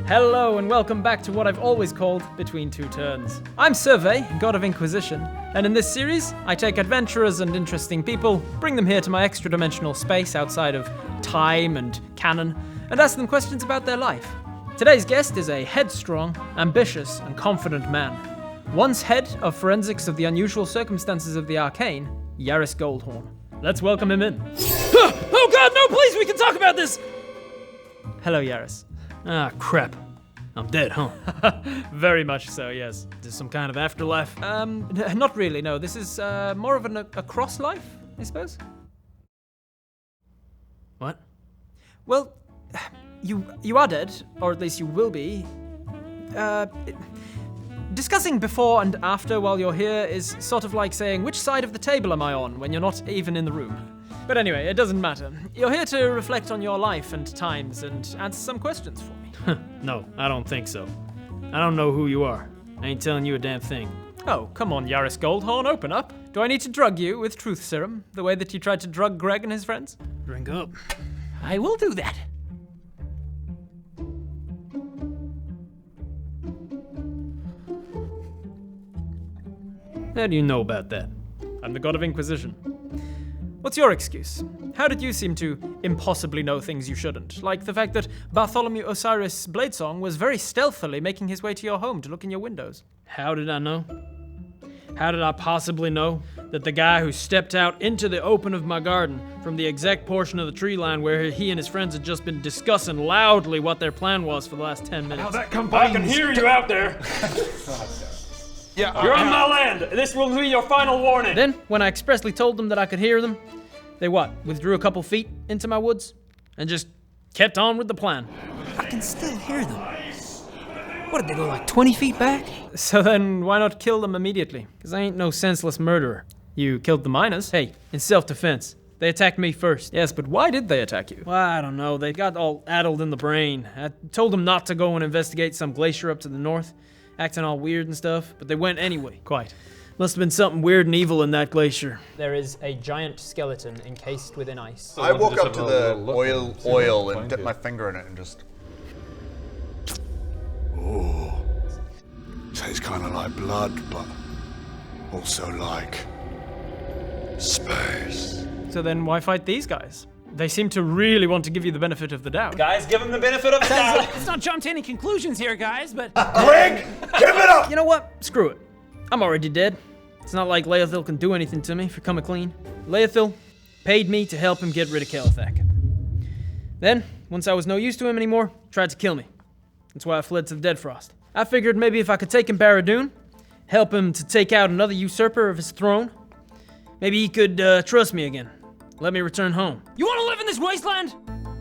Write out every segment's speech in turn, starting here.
Hello and welcome back to what I've always called Between Two Turns. I'm Survey, God of Inquisition, and in this series, I take adventurers and interesting people, bring them here to my extra-dimensional space outside of time and canon, and ask them questions about their life. Today's guest is a headstrong, ambitious, and confident man. Once head of forensics of the unusual circumstances of the arcane, Yarris Goldhorn. Let's welcome him in. Oh god, no, please, we can talk about this! Hello, Yarris. Ah, crap. I'm dead, huh? Very much so, yes. Is this some kind of afterlife? Not really, no. This is more of a cross life, I suppose. What? Well, you are dead, or at least you will be. Discussing before and after while you're here is sort of like saying, which side of the table am I on when you're not even in the room? But anyway, it doesn't matter. You're here to reflect on your life and times and answer some questions for me. No, I don't think so. I don't know who you are. I ain't telling you a damn thing. Oh, come on, Yarris Goldhorn, open up. Do I need to drug you with truth serum, the way that you tried to drug Greg and his friends? Drink up. I will do that. How do you know about that? I'm the God of Inquisition. What's your excuse? How did you seem to impossibly know things you shouldn't? Like the fact that Bartholomew Osiris Bladesong was very stealthily making his way to your home to look in your windows. How did I know? How did I possibly know that the guy who stepped out into the open of my garden from the exact portion of the tree line where he and his friends had just been discussing loudly what their plan was for the last 10 minutes? How that combines. I can hear you out there. Yeah, You're on my land. This will be your final warning. Then, when I expressly told them that I could hear them, they withdrew a couple feet into my woods and just kept on with the plan. I can still hear them. What did they go, like 20 feet back? So then, why not kill them immediately? Because I ain't no senseless murderer. You killed the miners. Hey, in self-defense. They attacked me first. Yes, but why did they attack you? Well, I don't know. They got all addled in the brain. I told them not to go and investigate some glacier up to the north, acting all weird and stuff, but they went anyway. Quite. Must have been something weird and evil in that glacier. There is a giant skeleton encased within ice. I walk just up to have a the little look and see what oil I and find dip here. my finger in it and just. Oh, tastes kind of like blood, but also like space. So then, why fight these guys? They seem to really want to give you the benefit of the doubt. Guys, give him the benefit of the doubt. Let's not jump to any conclusions here, guys, but... Greg, give it up! You know what? Screw it. I'm already dead. It's not like Leil can do anything to me for coming clean. Leil paid me to help him get rid of Calathak. Then, once I was no use to him anymore, tried to kill me. That's why I fled to the Deadfrost. I figured maybe if I could take him Barad-dûn, help him to take out another usurper of his throne, maybe he could trust me again. Let me return home. You want to live in this wasteland?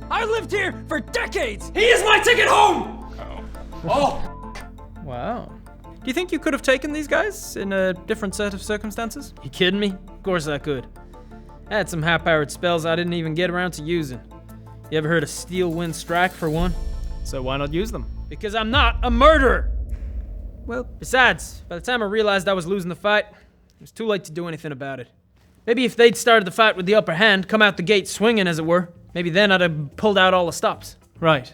I lived here for decades! He is my ticket home. Oh. Wow. Do you think you could have taken these guys in a different set of circumstances? You kidding me? Of course I could. I had some high-powered spells I didn't even get around to using. You ever heard of Steel Wind Strike, for one? So why not use them? Because I'm not a murderer! Well, Besides, by the time I realized I was losing the fight, it was too late to do anything about it. Maybe if they'd started the fight with the upper hand, come out the gate swinging as it were, maybe then I'd have pulled out all the stops. right.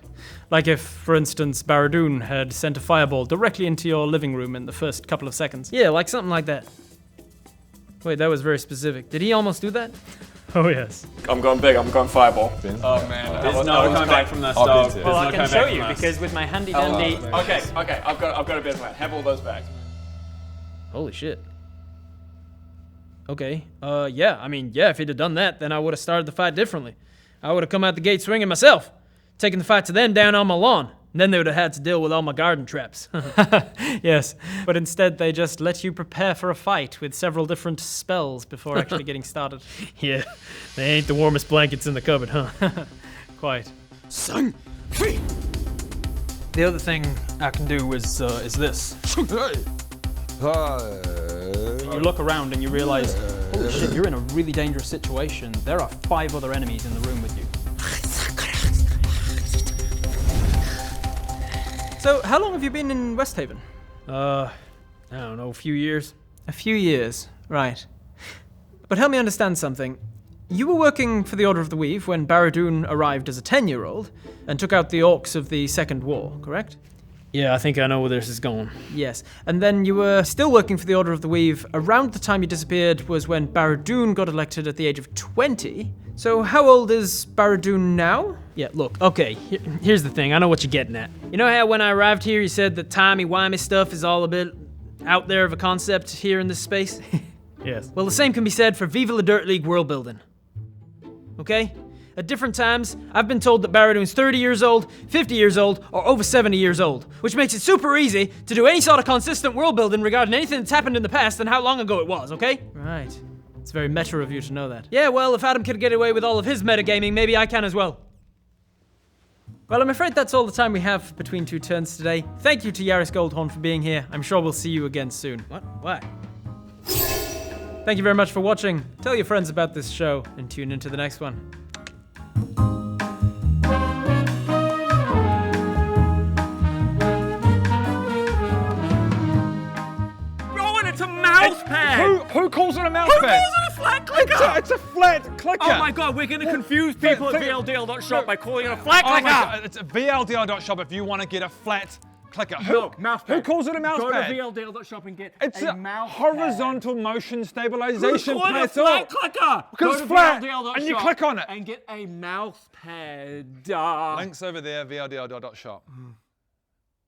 Like if, for instance, Barad-dûn had sent a fireball directly into your living room in the first couple of seconds. Yeah, like something like that. Wait, that was very specific. Did he almost do that? Oh, yes. I'm going big. I'm going fireball. Oh man, There's no coming back from that I'll stove. beat it. There's Well, no I can coming show back you from because with my handy dandy. Okay. I've got a bit of plan. Have all those bags. Holy shit. Okay, yeah, if he'd have done that, then I would have started the fight differently. I would have come out the gate swinging myself, taking the fight to them down on my lawn. And then they would have had to deal with all my garden traps. Yes, but instead they just let you prepare for a fight with several different spells before actually getting started. Yeah, they ain't the warmest blankets in the cupboard, huh? Quite. Son, free! The other thing I can do is this. You look around and you realize, holy shit, you're in a really dangerous situation. There are 5 other enemies in the room with you. So, how long have you been in Westhaven? I don't know, a few years. A few years, right. But help me understand something. You were working for the Order of the Weave when Barad-dûn arrived as a 10-year-old and took out the orcs of the Second War, correct? Yeah, I think I know where this is going. Yes, and then you were still working for the Order of the Weave around the time you disappeared was when Barad-dûn got elected at the age of 20. So how old is Barad-dûn now? Yeah, look, okay, here's the thing. I know what you're getting at. You know how when I arrived here you said that timey-wimey stuff is all a bit out there of a concept here in this space? Yes. Well, the same can be said for Viva la Dirt League world building. Okay? At different times, I've been told that Barad-dûn's 30 years old, 50 years old, or over 70 years old, which makes it super easy to do any sort of consistent world building regarding anything that's happened in the past and how long ago it was, okay? Right. It's very meta of you to know that. Yeah, well, if Adam could get away with all of his metagaming, maybe I can as well. Well, I'm afraid that's all the time we have between two turns today. Thank you to Yarris Goldhorn for being here. I'm sure we'll see you again soon. What? Why? Thank you very much for watching. Tell your friends about this show and tune into the next one. Rowan, it's a mouse pad! Who calls it a mouse pad? a flat clicker? It's a flat clicker. Oh my god, we're gonna confuse people at VLDL.shop by calling it a flat Oh my clicker! God, it's a VLDL.shop if you want to get a flat clicker. No, mouse pad. Who calls it a mouse Go pad? to VLDL.shop and get It's a a mouse horizontal motion stabilization Call it a pad. flat clicker! Because Go it's to flat, VLDL.shop and you click on it. and get a mouse pad. Links over there, VLDL.shop.